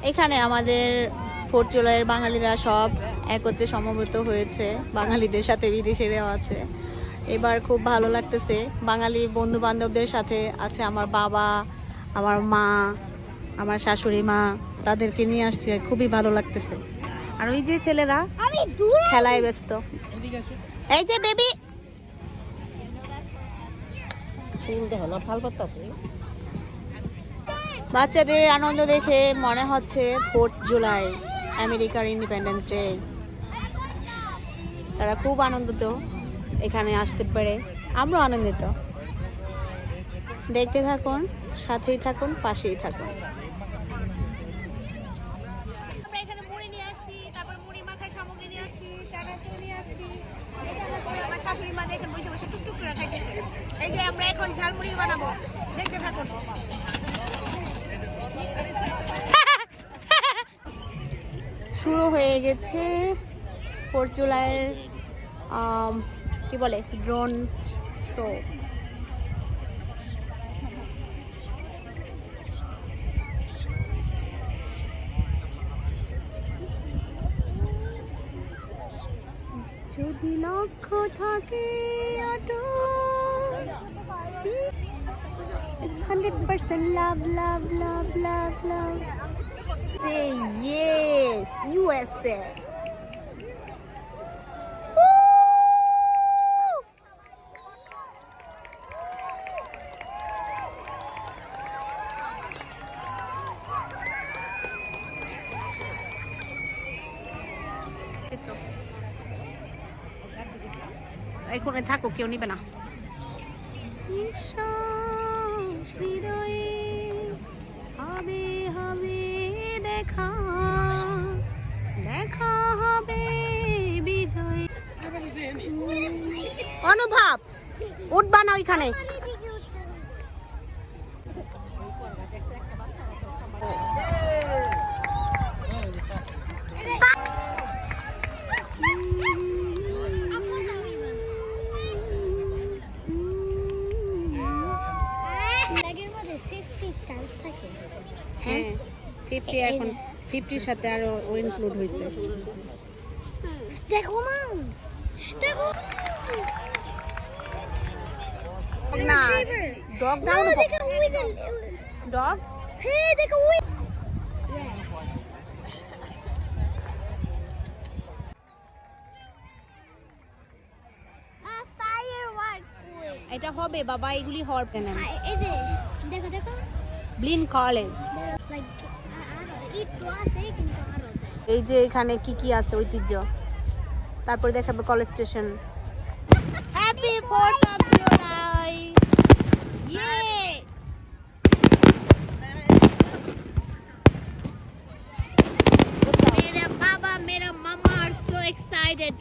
এখানে আমাদের 4 জুলাইয়ের বাঙালিরা সব একত্রে সমবেত হয়েছে, বাঙালিদের সাথে বিদেশিরাও আছে। এবার খুব ভালো লাগতেছে, বাঙালি বন্ধু বান্ধবদের সাথে আছে আমার বাবা, আমার মা, আমার শাশুড়ি মা, তাদেরকে নিয়ে আসছে, খুবই ভালো লাগতেছে। আর ওই যে ছেলেরা খেলায় ব্যস্ত। এই যে বেবি বাচ্চাদের আনন্দ দেখে মনে হচ্ছে 4 জুলাই আমেরিকার ইন্ডিপেন্ডেন্স ডে। তারা খুব আনন্দিত এখানে আসতে পেরে, আমরাও আনন্দিত। দেখতে থাকুন, সাথেই থাকুন, পাশেই থাকুন। আমরা এখানে মুড়ি নিয়ে আসছি, তারপর মুড়ি মাখার সামগ্রী নিয়ে আসছি, চানাচুর নিয়ে আসছি। এখানে আমার শাশুড়ি মা দেখেন বসে বসে টুকটুক করে খাইতেছে। এই যে আমরা এখন ঝালমুড়ি বানাবো, দেখতে থাকুন। শুরু হয়ে গেছে 4 জুলাইয়ের কি বলে ড্রোন শো। যদি লক্ষ্য থাকে It's 100% love, love, love, love, love. Say yes, USA. এখানে থাকো, কেউ নিবে না। হবে হবে দেখা, দেখা হবে বিজয়। অনুভব উঠবা না ওইখানে। হ্যাঁ 50, এখন 50-র সাথে আরো ইনক্লুড হয়েছে। দেখো মা, দেখো না ডগ ডাউন, ডগ hey দেখো ওই ফায়ারওয়ার্ক। এটা হবে বাবা, এগুলি হওয়ার প্ল্যান। এই যে দেখো দেখো ব্লিন কলেজ। লাইক ইট আছে কিন্তু আরো এই যে এখানে কি কি আছে ঐতিহ্য, তারপরে দেখাবে college station. Happy 4th of July, ইয়ে मेरा बाबा मेरा मामा are so excited